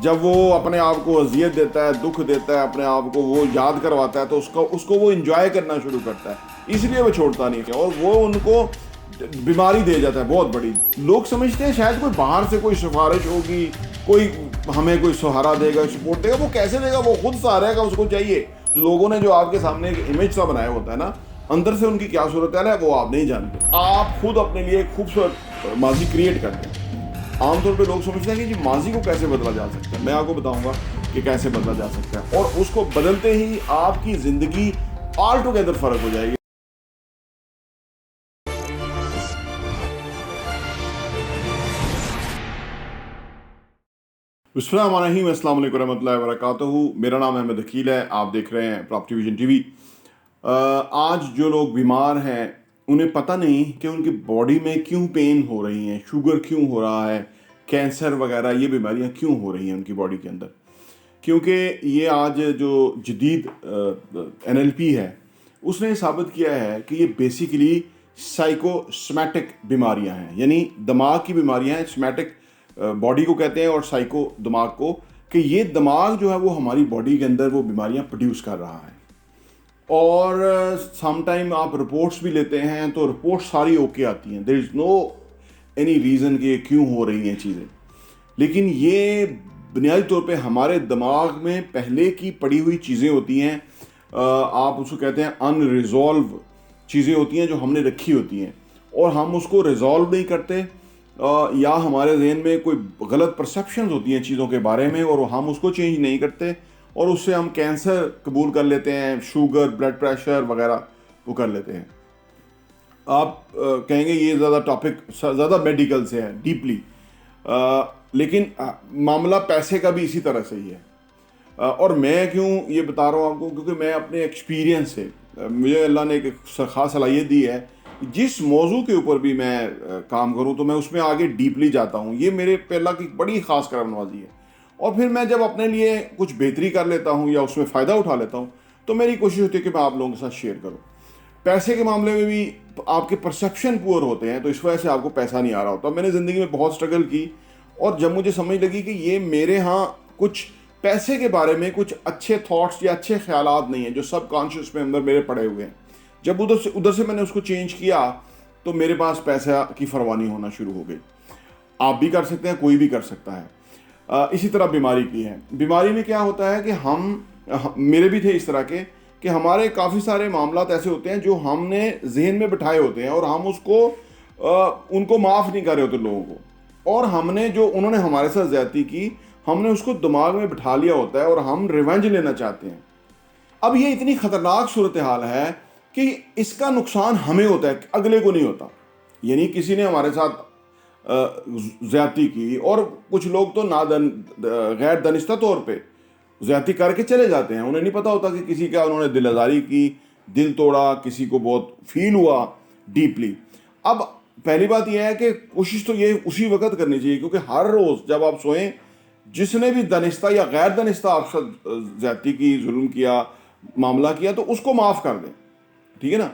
جب وہ اپنے آپ کو اذیت دیتا ہے، دکھ دیتا ہے، اپنے آپ کو وہ یاد کرواتا ہے تو اس کو وہ انجوائے کرنا شروع کرتا ہے، اس لیے وہ چھوڑتا نہیں ہے، اور وہ ان کو بیماری دے جاتا ہے بہت بڑی. لوگ سمجھتے ہیں شاید کوئی باہر سے کوئی سفارش ہوگی، کوئی ہمیں کوئی سہارا دے گا، سپورٹ دے گا. وہ کیسے دے گا؟ وہ خود سہارے گا، اس کو چاہیے. لوگوں نے جو آپ کے سامنے ایک امیج سا بنایا ہوتا ہے نا، اندر سے ان کی کیا صورتحال ہے وہ آپ نہیں جانتے. آپ خود اپنے لیے ایک خوبصورت ماضی کریٹ کرتے ہیں. عام طور پہ لوگ سمجھتے ہیں کہ جی ماضی کو کیسے بدلا جا سکتا ہے. میں آپ کو بتاؤں گا کہ کیسے بدلا جا سکتا ہے، اور اس کو بدلتے ہی آپ کی زندگی آل ٹوگیدر فرق ہو جائے گی. بسم اللہ الرحمن الرحیم. السلام علیکم ورحمۃ اللہ وبرکاتہ. میرا نام احمد عقیل ہے. آپ دیکھ رہے ہیں پراپرٹی ویژن ٹی وی. آج جو لوگ بیمار ہیں انہیں پتہ نہیں کہ ان کی باڈی میں کیوں پین ہو رہی ہیں، شوگر کیوں ہو رہا ہے، کینسر وغیرہ یہ بیماریاں کیوں ہو رہی ہیں ان کی باڈی کے اندر. کیونکہ یہ آج جو جدید NLP ہے اس نے ثابت کیا ہے کہ یہ بیسیکلی سائیکوسمیٹک بیماریاں ہیں، یعنی دماغ کی بیماریاں ہیں. سمیٹک باڈی کو کہتے ہیں اور سائیکو دماغ کو، کہ یہ دماغ جو ہے وہ ہماری باڈی کے اندر وہ بیماریاں پروڈیوس کر رہا ہے. اور سم ٹائم آپ رپورٹس بھی لیتے ہیں تو رپورٹ ساری اوکے آتی ہیں، دیر از نو اینی ریزن کہ کیوں ہو رہی ہیں چیزیں. لیکن یہ بنیادی طور پہ ہمارے دماغ میں پہلے کی پڑی ہوئی چیزیں ہوتی ہیں. آپ اس کو کہتے ہیں ان ریزولو چیزیں ہوتی ہیں جو ہم نے رکھی ہوتی ہیں، اور ہم اس کو ریزالو نہیں کرتے، یا ہمارے ذہن میں کوئی غلط پرسیپشنز ہوتی ہیں چیزوں کے بارے میں اور ہم اس کو چینج نہیں کرتے، اور اس سے ہم کینسر قبول کر لیتے ہیں، شوگر، بلڈ پریشر وغیرہ وہ کر لیتے ہیں. آپ کہیں گے یہ زیادہ ٹاپک زیادہ میڈیکل سے ہے، ڈیپلی، لیکن معاملہ پیسے کا بھی اسی طرح سے ہی ہے. اور میں کیوں یہ بتا رہا ہوں آپ کو؟ کیونکہ میں اپنے ایکسپیرینس سے، مجھے اللہ نے ایک خاص صلاحیت دی ہے، جس موضوع کے اوپر بھی میں کام کروں تو میں اس میں آگے ڈیپلی جاتا ہوں. یہ میرے پہ اللہ کی بڑی خاص کرم نوازی ہے. اور پھر میں جب اپنے لیے کچھ بہتری کر لیتا ہوں یا اس میں فائدہ اٹھا لیتا ہوں تو میری کوشش ہوتی ہے کہ میں آپ لوگوں کے ساتھ شیئر کروں. پیسے کے معاملے میں بھی آپ کے پرسیپشن پور ہوتے ہیں تو اس وجہ سے آپ کو پیسہ نہیں آ رہا ہوتا. میں نے زندگی میں بہت سٹرگل کی، اور جب مجھے سمجھ لگی کہ یہ میرے ہاں کچھ پیسے کے بارے میں کچھ اچھے تھاٹس یا اچھے خیالات نہیں ہیں جو سب کانشیس میں اندر میرے پڑے ہوئے ہیں، جب ادھر سے میں نے اس کو چینج کیا تو میرے پاس پیسہ کی فروانی ہونا شروع ہو گئی. آپ بھی کر سکتے ہیں، کوئی بھی کر سکتا ہے. اسی طرح بیماری کی ہے. بیماری میں کیا ہوتا ہے کہ میرے بھی تھے اس طرح کے، کہ ہمارے کافی سارے معاملات ایسے ہوتے ہیں جو ہم نے ذہن میں بٹھائے ہوتے ہیں اور ہم ان کو معاف نہیں کر رہے ہوتے لوگوں کو، اور ہم نے جو انہوں نے ہمارے ساتھ زیادتی کی ہم نے اس کو دماغ میں بٹھا لیا ہوتا ہے اور ہم ریونج لینا چاہتے ہیں. اب یہ اتنی خطرناک صورتحال ہے کہ اس کا نقصان ہمیں ہوتا ہے، اگلے کو نہیں ہوتا. یعنی کسی نے ہمارے ساتھ زیادتی کی، اور کچھ لوگ تو غیر دانستہ طور پہ زیادتی کر کے چلے جاتے ہیں، انہیں نہیں پتا ہوتا کہ کسی کا انہوں نے دل آزاری کی، دل توڑا، کسی کو بہت فیل ہوا ڈیپلی. اب پہلی بات یہ ہے کہ کوشش تو یہ اسی وقت کرنی چاہیے، کیونکہ ہر روز جب آپ سوئیں جس نے بھی دانستہ یا غیر دانستہ آپ سے زیادتی کی، ظلم کیا، معاملہ کیا، تو اس کو معاف کر دیں، ٹھیک ہے نا.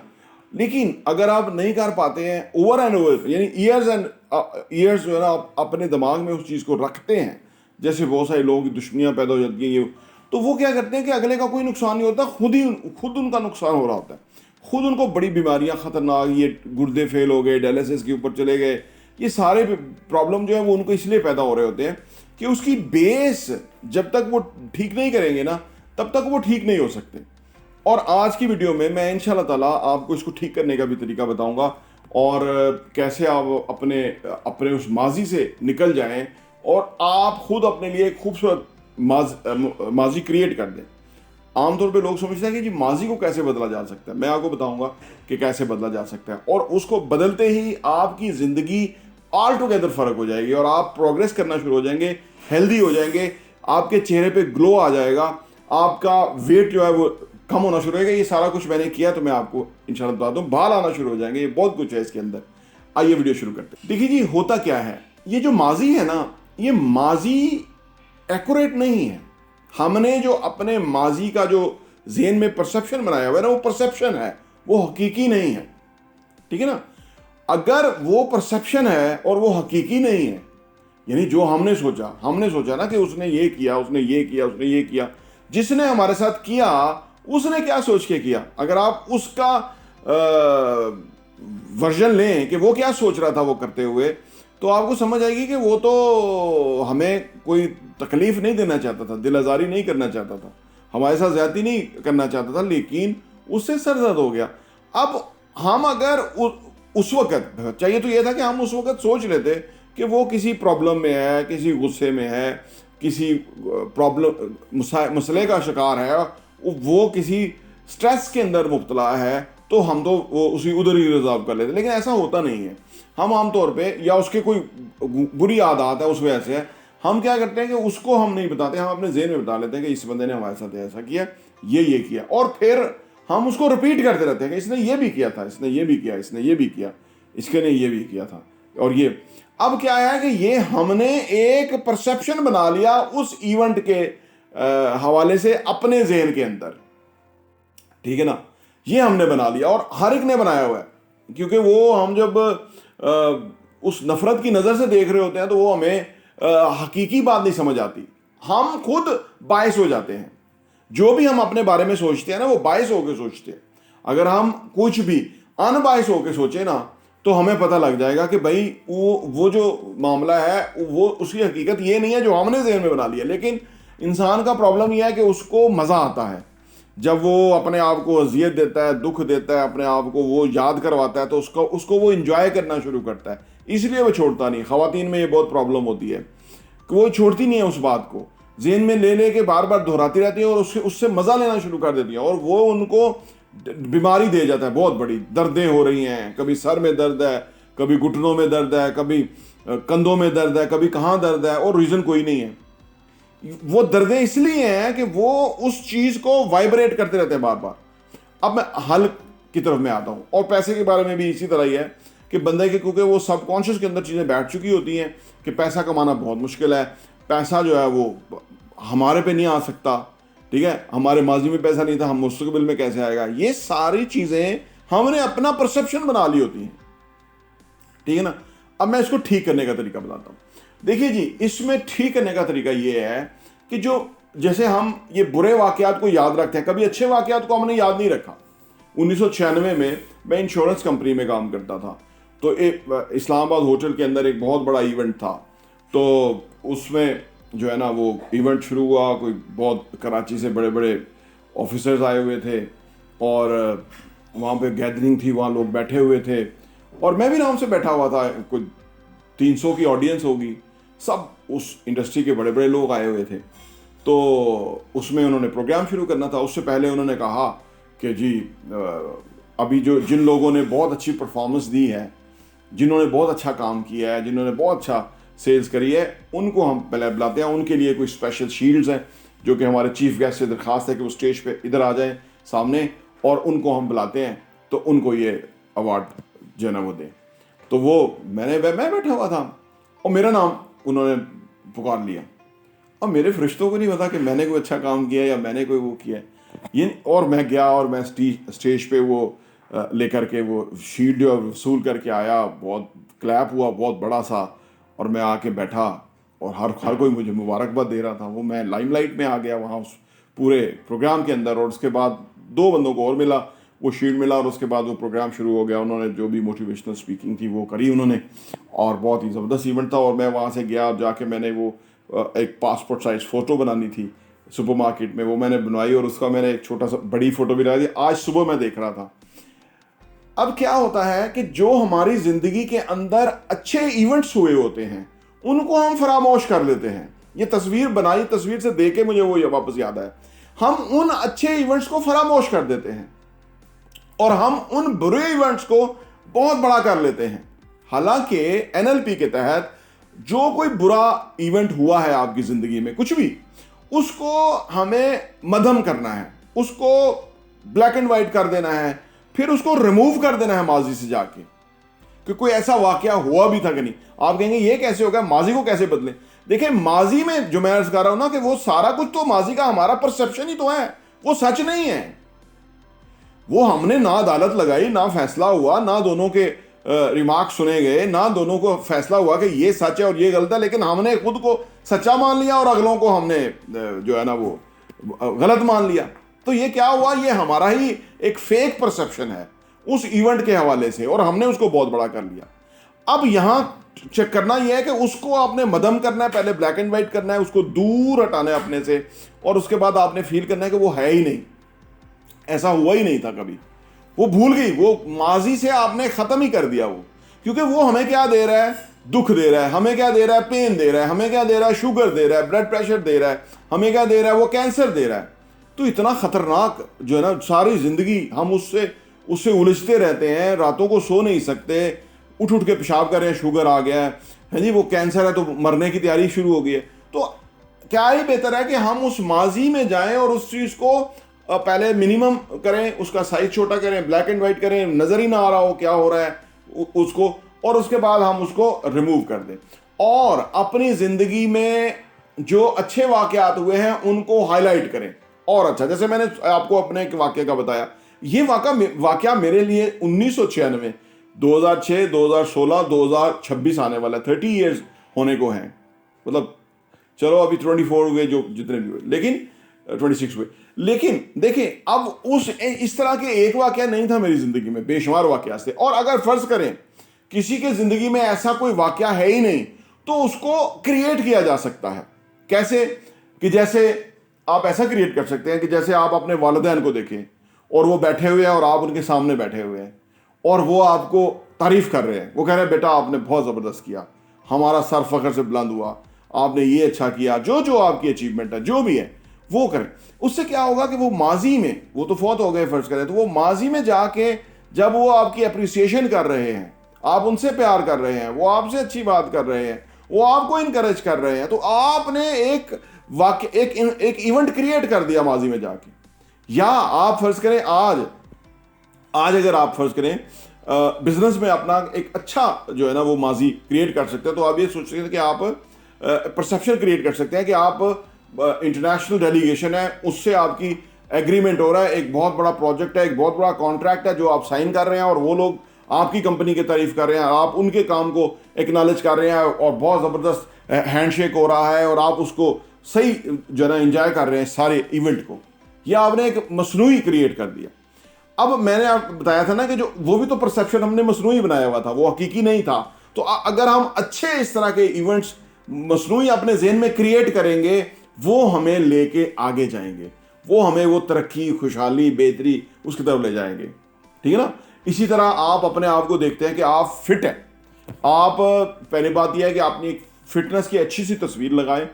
لیکن اگر آپ نہیں کر پاتے ہیں اوور اینڈ اوور، یعنی ایئرز جو ہے نا آپ اپنے دماغ میں اس چیز کو رکھتے ہیں، جیسے بہت سارے لوگوں کی دشمنیاں پیدا ہو جاتی ہیں یہ، تو وہ کیا کرتے ہیں کہ اگلے کا کوئی نقصان نہیں ہوتا، خود ان کا نقصان ہو رہا ہوتا ہے. خود ان کو بڑی بیماریاں خطرناک، یہ گردے فیل ہو گئے، ڈائلسس کے اوپر چلے گئے، یہ سارے پرابلم جو ہیں وہ ان کو اس لیے پیدا ہو رہے ہوتے ہیں کہ اس کی بیس جب تک وہ ٹھیک نہیں کریں گے نا تب تک وہ ٹھیک نہیں ہو سکتے. اور آج کی ویڈیو میں انشاءاللہ تعالیٰ آپ کو اس کو ٹھیک کرنے کا بھی طریقہ بتاؤں گا، اور کیسے آپ اپنے اس ماضی سے نکل جائیں اور آپ خود اپنے لیے ایک خوبصورت ماضی کریٹ کر دیں. عام طور پہ لوگ سمجھتے ہیں کہ جی ماضی کو کیسے بدلا جا سکتا ہے. میں آپ کو بتاؤں گا کہ کیسے بدلا جا سکتا ہے، اور اس کو بدلتے ہی آپ کی زندگی آل ٹوگیدر فرق ہو جائے گی، اور آپ پروگریس کرنا شروع ہو جائیں گے، ہیلدی ہو جائیں گے، آپ کے چہرے پہ گلو آ جائے گا، آپ کا ویٹ جو ہے وہ کم ہونا شروع ہوگا. یہ سارا کچھ میں نے کیا تو میں آپ کو انشاءاللہ بتا دوں، بال آنا شروع ہو جائیں گے. یہ بہت کچھ ہے اس کے اندر. آئیے ویڈیو شروع کرتے ہیں. دیکھیے جی ہوتا کیا ہے، یہ جو ماضی ہے نا، یہ ماضی ایکوریٹ نہیں ہے. ہم نے جو اپنے ماضی کا جو ذہن میں پرسیپشن بنایا ہوا ہے نا، وہ پرسیپشن ہے، وہ حقیقی نہیں ہے، ٹھیک ہے نا. اگر وہ پرسیپشن ہے اور وہ حقیقی نہیں ہے یعنی جو ہم نے سوچا نا کہ اس نے یہ کیا، اس نے یہ کیا، اس نے یہ کیا، جس نے ہمارے ساتھ کیا اس نے کیا سوچ کے کیا. اگر آپ اس کا ورژن لیں کہ وہ کیا سوچ رہا تھا وہ کرتے ہوئے، تو آپ کو سمجھ آئے گی کہ وہ تو ہمیں کوئی تکلیف نہیں دینا چاہتا تھا، دل آزاری نہیں کرنا چاہتا تھا، ہمارے ساتھ زیادتی نہیں کرنا چاہتا تھا، لیکن اس سے سرزد ہو گیا. اب ہم اگر اس وقت چاہیے تو یہ تھا کہ ہم اس وقت سوچ لیتے کہ وہ کسی پرابلم میں ہے، کسی غصے میں ہے، کسی پرابلم مسئلے کا شکار ہے، وہ کسی سٹریس کے اندر مبتلا ہے، تو ہم تو وہ اسی ادھر ہی ریزالو کر لیتے. لیکن ایسا ہوتا نہیں ہے. ہم عام طور پہ یا اس کے کوئی بری عادات ہے اس وجہ سے ہم کیا کرتے ہیں کہ اس کو ہم نہیں بتاتے، ہم اپنے ذہن میں بتا لیتے ہیں کہ اس بندے نے ہمارے ساتھ ایسا کیا، یہ کیا، اور پھر ہم اس کو رپیٹ کرتے رہتے ہیں کہ اس نے یہ بھی کیا تھا، اس نے یہ بھی کیا، اس نے یہ بھی کیا، اس کے نے یہ بھی کیا تھا. اور یہ اب کیا ہے کہ یہ ہم نے ایک پرسیپشن بنا لیا اس ایونٹ کے حوالے سے اپنے ذہن کے اندر، ٹھیک ہے نا، یہ ہم نے بنا لیا اور ہر ایک نے بنایا ہوا ہے. کیونکہ وہ ہم جب اس نفرت کی نظر سے دیکھ رہے ہوتے ہیں تو وہ ہمیں حقیقی بات نہیں سمجھ آتی، ہم خود باعث ہو جاتے ہیں. جو بھی ہم اپنے بارے میں سوچتے ہیں نا وہ باعث ہو کے سوچتے ہیں. اگر ہم کچھ بھی ان باعث ہو کے سوچیں نا تو ہمیں پتہ لگ جائے گا کہ بھائی وہ جو معاملہ ہے وہ اس کی حقیقت یہ نہیں ہے جو ہم نے ذہن میں بنا لیا. لیکن انسان کا پرابلم یہ ہے کہ اس کو مزہ آتا ہے جب وہ اپنے آپ کو اذیت دیتا ہے، دکھ دیتا ہے، اپنے آپ کو وہ یاد کرواتا ہے، تو اس کو وہ انجوائے کرنا شروع کرتا ہے، اس لیے وہ چھوڑتا نہیں. خواتین میں یہ بہت پرابلم ہوتی ہے کہ وہ چھوڑتی نہیں ہے، اس بات کو ذہن میں لے کے بار بار دہراتی رہتی ہیں اور اس سے مزہ لینا شروع کر دیتی ہیں، اور وہ ان کو بیماری دے جاتا ہے بہت بڑی. دردیں ہو رہی ہیں، کبھی سر میں درد ہے، کبھی گھٹنوں میں درد ہے، کبھی کندھوں میں درد ہے، کبھی کہاں درد ہے، اور ریزن کوئی نہیں ہے. وہ دردیں اس لیے ہیں کہ وہ اس چیز کو وائبریٹ کرتے رہتے ہیں بار بار. اب میں حل کی طرف میں آتا ہوں، اور پیسے کے بارے میں بھی اسی طرح ہی ہے کہ بندے کے کیونکہ وہ سب کانشیس کے اندر چیزیں بیٹھ چکی ہوتی ہیں کہ پیسہ کمانا بہت مشکل ہے، پیسہ جو ہے وہ ہمارے پہ نہیں آ سکتا، ٹھیک ہے، ہمارے ماضی میں پیسہ نہیں تھا، ہم مستقبل میں کیسے آئے گا. یہ ساری چیزیں ہم نے اپنا پرسیپشن بنا لی ہوتی ہیں، ٹھیک ہے نا. اب میں اس کو ٹھیک کرنے کا طریقہ بتاتا ہوں. دیکھیے جی، اس میں ٹھیک کرنے کا طریقہ یہ ہے کہ جیسے ہم یہ برے واقعات کو یاد رکھتے ہیں، کبھی اچھے واقعات کو ہم نے یاد نہیں رکھا. 1996 میں انشورنس کمپنی میں کام کرتا تھا، تو اسلام آباد ہوٹل کے اندر ایک بہت بڑا ایونٹ تھا. تو اس میں جو ہے نا وہ ایونٹ شروع ہوا، کوئی بہت کراچی سے بڑے بڑے آفیسرز آئے ہوئے تھے، اور وہاں پہ گیدرنگ تھی، وہاں لوگ بیٹھے ہوئے تھے، اور میں بھی آرام سے بیٹھا ہوا تھا. کوئی 300 کی آڈینس ہوگی، سب اس انڈسٹری کے بڑے بڑے لوگ آئے ہوئے تھے. تو اس میں انہوں نے پروگرام شروع کرنا تھا. اس سے پہلے انہوں نے کہا کہ جی ابھی جن لوگوں نے بہت اچھی پرفارمنس دی ہے، جنہوں نے بہت اچھا کام کیا ہے، جنہوں نے بہت اچھا سیلز کری ہے، ان کو ہم پہلے بلاتے ہیں. ان کے لیے کوئی اسپیشل شیلڈز ہیں جو کہ ہمارے چیف گیسٹ سے درخواست ہے کہ وہ اسٹیج پہ ادھر آ جائیں سامنے، اور ان کو ہم بلاتے ہیں تو ان کو یہ ایوارڈ جو ہے نا وہ دیں. تو وہ میں بیٹھا ہوا تھا اور میرا نام انہوں نے پکار لیا. اب میرے فرشتوں کو نہیں پتا کہ میں نے کوئی اچھا کام کیا یا میں نے کوئی وہ کیا یہ. اور میں گیا اور میں اسٹیج پہ وہ لے کر کے وہ شیلڈ جو وصول کر کے آیا. بہت کلیپ ہوا بہت بڑا سا، اور میں آ کے بیٹھا اور ہر کوئی مجھے مبارکباد دے رہا تھا. وہ میں لائم لائٹ میں آ گیا وہاں اس پورے پروگرام کے اندر. اور اس کے بعد 2 بندوں کو اور ملا، وہ شیلڈ ملا، اور اس کے بعد وہ پروگرام شروع ہو گیا. انہوں نے جو بھی موٹیویشنل اسپیکنگ تھی وہ کری انہوں نے، اور بہت ہی زبردست ایونٹ تھا. اور میں وہاں سے گیا اور جا کے میں نے وہ ایک پاسپورٹ سائز فوٹو بنانی تھی سپر مارکیٹ میں، وہ میں نے بنوائی، اور اس کا میں نے ایک چھوٹا سا بڑی فوٹو بھی لگائی. آج صبح میں دیکھ رہا تھا. اب کیا ہوتا ہے کہ جو ہماری زندگی کے اندر اچھے ایونٹس ہوئے ہوتے ہیں ان کو ہم فراموش کر لیتے ہیں. یہ تصویر بنائی، تصویر سے دیکھ کے مجھے وہ واپس یاد آیا. ہم ان اچھے ایونٹس کو فراموش کر دیتے ہیں اور ہم ان برے ایونٹس کو بہت بڑا کر لیتے ہیں. حالانکہ NLP کے تحت جو کوئی برا ایونٹ ہوا ہے آپ کی زندگی میں کچھ بھی، اس کو ہمیں مدھم کرنا ہے، اس کو بلیک اینڈ وائٹ کر دینا ہے، پھر اس کو ریموو کر دینا ہے ماضی سے جا کے کہ کوئی ایسا واقعہ ہوا بھی تھا کہ نہیں. آپ کہیں گے یہ کیسے ہوگا، ماضی کو کیسے بدلیں؟ دیکھیں ماضی میں جو میں عرض کر رہا ہوں نا کہ وہ سارا کچھ تو ماضی کا ہمارا پرسیپشن ہی تو ہے، وہ سچ نہیں ہے. وہ ہم نے نہ عدالت لگائی، نہ فیصلہ ہوا، نہ دونوں کے ریمارک سنے گئے نہ دونوں کو فیصلہ ہوا کہ یہ سچ ہے اور یہ غلط ہے, لیکن ہم نے خود کو سچا مان لیا اور اگلوں کو ہم نے جو ہے نا وہ غلط مان لیا. تو یہ کیا ہوا, یہ ہمارا ہی ایک فیک پرسپشن ہے اس ایونٹ کے حوالے سے, اور ہم نے اس کو بہت بڑا کر لیا. اب یہاں چیک کرنا یہ ہے کہ اس کو آپ نے مدھم کرنا ہے, پہلے بلیک اینڈ وائٹ کرنا ہے, اس کو دور ہٹانا ہے اپنے سے, اور اس کے بعد آپ نے فیل کرنا ہے کہ وہ ہے ہی نہیں, ایسا ہوا ہی نہیں تھا کبھی, وہ بھول گئی, وہ ماضی سے آپ نے ختم ہی کر دیا وہ, کیونکہ وہ ہمیں کیا دے رہا ہے, دکھ دے رہا ہے, ہمیں کیا دے رہا ہے, پین دے رہا ہے, ہمیں کیا دے رہا ہے, شوگر دے رہا ہے, بلڈ پریشر دے رہا ہے, ہمیں کیا دے رہا ہے, وہ کینسر دے رہا ہے. تو اتنا خطرناک جو ہے نا ساری زندگی ہم اس سے الجھتے رہتے ہیں, راتوں کو سو نہیں سکتے, اٹھ کے پیشاب کر رہے ہیں, شوگر آ گیا ہے جی, وہ کینسر ہے تو مرنے کی تیاری شروع ہو گئی ہے. تو کیا ہی بہتر ہے کہ ہم اس ماضی میں جائیں اور اس چیز کو پہلے منیمم کریں, اس کا سائز چھوٹا کریں, بلیک اینڈ وائٹ کریں, نظر ہی نہ آ رہا ہو کیا ہو رہا ہے اس کو, اور اس کے بعد ہم اس کو ریموو کر دیں, اور اپنی زندگی میں جو اچھے واقعات ہوئے ہیں ان کو ہائی لائٹ کریں. اور اچھا, جیسے میں نے آپ کو اپنے ایک واقعے کا بتایا, یہ واقعہ میرے لیے 1996, 2006, 2016, 2026 آنے والا ہے, 30 ایئرز ہونے کو ہیں, مطلب چلو ابھی 24 ہوئے جو جتنے بھی ہوئے, لیکن 26 ہوئے, لیکن دیکھیں اب اس طرح کے ایک واقعہ نہیں تھا میری زندگی میں, بے شمار واقعات تھے. اور اگر فرض کریں کسی کے زندگی میں ایسا کوئی واقعہ ہے ہی نہیں, تو اس کو کریٹ کیا جا سکتا ہے. کیسے کہ جیسے آپ ایسا کریٹ کر سکتے ہیں کہ جیسے آپ اپنے والدین کو دیکھیں اور وہ بیٹھے ہوئے ہیں اور آپ ان کے سامنے بیٹھے ہوئے ہیں, اور وہ آپ کو تعریف کر رہے ہیں, وہ کہہ رہے ہیں بیٹا آپ نے بہت زبردست کیا, ہمارا سر فخر سے بلند ہوا, آپ نے یہ اچھا کیا, جو آپ کی اچیومنٹ ہے جو بھی ہے وہ کریں. اس سے کیا ہوگا کہ وہ ماضی میں, وہ تو فوت ہو گئے فرض کریں, تو وہ ماضی میں جا کے جب وہ آپ کی اپریسیشن کر رہے ہیں, آپ ان سے پیار کر رہے ہیں, وہ آپ سے اچھی بات کر رہے ہیں, وہ آپ کو انکریج کر رہے ہیں, تو آپ نے ایک ایونٹ کریٹ کر دیا ماضی میں جا کے. یا آپ فرض کریں آج اگر آپ فرض کریں بزنس میں اپنا ایک اچھا جو ہے نا وہ ماضی کریٹ کر سکتے ہیں, تو آپ یہ سوچ سکتے ہیں کہ آپ پرسیپشن کریٹ کر سکتے ہیں کہ آپ انٹرنیشنل ڈیلیگیشن ہے, اس سے آپ کی ایگریمنٹ ہو رہا ہے, ایک بہت بڑا پروجیکٹ ہے, ایک بہت بڑا کانٹریکٹ ہے جو آپ سائن کر رہے ہیں, اور وہ لوگ آپ کی کمپنی کی تعریف کر رہے ہیں, آپ ان کے کام کو ایکنالج کر رہے ہیں, اور بہت زبردست ہینڈ شیک ہو رہا ہے, اور آپ اس کو صحیح جو ہے نا انجوائے کر رہے ہیں سارے ایونٹ کو. یہ آپ نے ایک مصنوعی کریٹ کر دیا. اب میں نے آپ بتایا تھا نا کہ جو وہ بھی تو پرسیپشن ہم نے مصنوعی بنایا ہوا تھا, وہ حقیقی نہیں تھا. تو اگر ہم اچھے اس طرح کے ایونٹس مصنوعی اپنے ذہن میں کریٹ کریں گے, وہ ہمیں لے کے آگے جائیں گے, وہ ہمیں وہ ترقی, خوشحالی, بہتری اس کی طرف لے جائیں گے. ٹھیک ہے نا. اسی طرح آپ اپنے آپ کو دیکھتے ہیں کہ آپ فٹ ہیں, آپ پہلی بات یہ ہے کہ اپنی فٹنس کی اچھی سی تصویر لگائیں,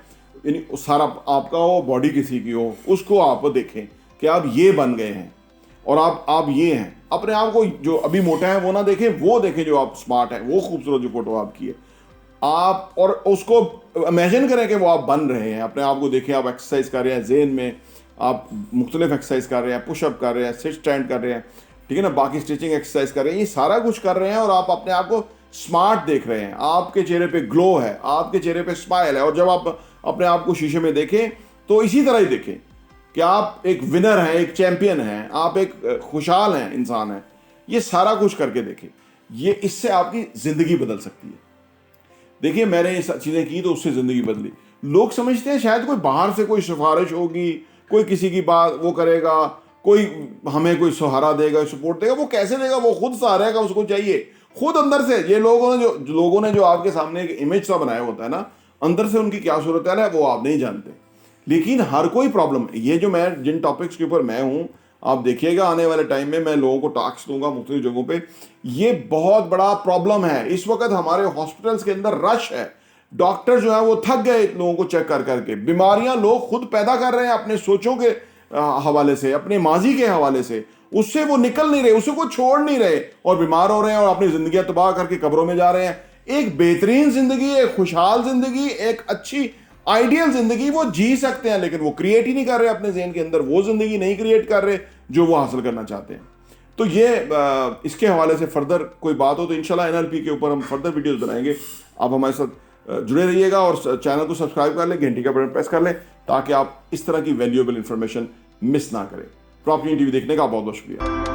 یعنی سارا آپ کا ہو, باڈی کسی کی ہو, اس کو آپ دیکھیں کہ آپ یہ بن گئے ہیں اور آپ یہ ہیں. اپنے آپ کو جو ابھی موٹا ہے وہ نہ دیکھیں, وہ دیکھیں جو آپ اسمارٹ ہیں, وہ خوبصورت جو فوٹو آپ کی ہے آپ, اور اس کو امیجن کریں کہ وہ آپ بن رہے ہیں. اپنے آپ کو دیکھیں آپ ایکسرسائز کر رہے ہیں, ذہن میں آپ مختلف ایکسرسائز کر رہے ہیں, پش اپ کر رہے ہیں, سٹ اسٹینڈ کر رہے ہیں, ٹھیک ہے نا, باقی اسٹریچنگ ایکسرسائز کر رہے ہیں, یہ سارا کچھ کر رہے ہیں, اور آپ اپنے آپ کو اسمارٹ دیکھ رہے ہیں. آپ کے چہرے پہ گلو ہے, آپ کے چہرے پہ اسمائل ہے, اور جب آپ اپنے آپ کو شیشے میں دیکھیں تو اسی طرح ہی دیکھیں کہ آپ ایک ونر ہیں, ایک چیمپئن ہیں, آپ ایک خوشحال ہیں, انسان ہیں. یہ سارا کچھ کر کے دیکھیں, یہ اس سے آپ کی زندگی بدل سکتی ہے. دیکھیے میں نے یہ چیزیں کی تو اس سے زندگی بدلی. لوگ سمجھتے ہیں شاید کوئی باہر سے کوئی سفارش ہوگی, کوئی کسی کی بات وہ کرے گا, کوئی ہمیں کوئی سہارا دے گا, سپورٹ دے گا. وہ کیسے دے گا, وہ خود سہارے گا, اس کو چاہیے خود اندر سے. یہ لوگوں نے جو آپ کے سامنے ایک امیج سا بنایا ہوتا ہے نا, اندر سے ان کی کیا صورتحال ہے وہ آپ نہیں جانتے. لیکن ہر کوئی پرابلم, یہ جو میں جن ٹاپکس کے اوپر میں ہوں, آپ دیکھیے گا آنے والے ٹائم میں لوگوں کو ٹاکس دوں گا مختلف جگہوں پہ. یہ بہت بڑا پرابلم ہے اس وقت ہمارے ہاسپٹلس کے اندر. رش ہے, ڈاکٹر جو ہیں وہ تھک گئے لوگوں کو چیک کر کے. بیماریاں لوگ خود پیدا کر رہے ہیں اپنے سوچوں کے حوالے سے, اپنے ماضی کے حوالے سے, اس سے وہ نکل نہیں رہے, اسے کو چھوڑ نہیں رہے, اور بیمار ہو رہے ہیں اور اپنی زندگیاں تباہ کر کے قبروں میں جا رہے ہیں. ایک بہترین زندگی, ایک خوشحال زندگی, ایک اچھی آئیڈیل زندگی وہ جی سکتے ہیں, لیکن وہ کریٹ ہی نہیں کر رہے اپنے ذہن کے اندر, وہ زندگی نہیں کریٹ کر رہے جو وہ حاصل کرنا چاہتے ہیں. تو یہ اس کے حوالے سے فردر کوئی بات ہو تو انشاءاللہ NLP کے اوپر ہم فردر ویڈیوز بنائیں گے. آپ ہمارے ساتھ جڑے رہیے گا, اور چینل کو سبسکرائب کر لیں, گھنٹی کا بٹن پریس کر لیں, تاکہ آپ اس طرح کی ویلیوبل انفارمیشن مس نہ کریں. پراپرٹی ٹی وی دیکھنے کا بہت بہت شکریہ.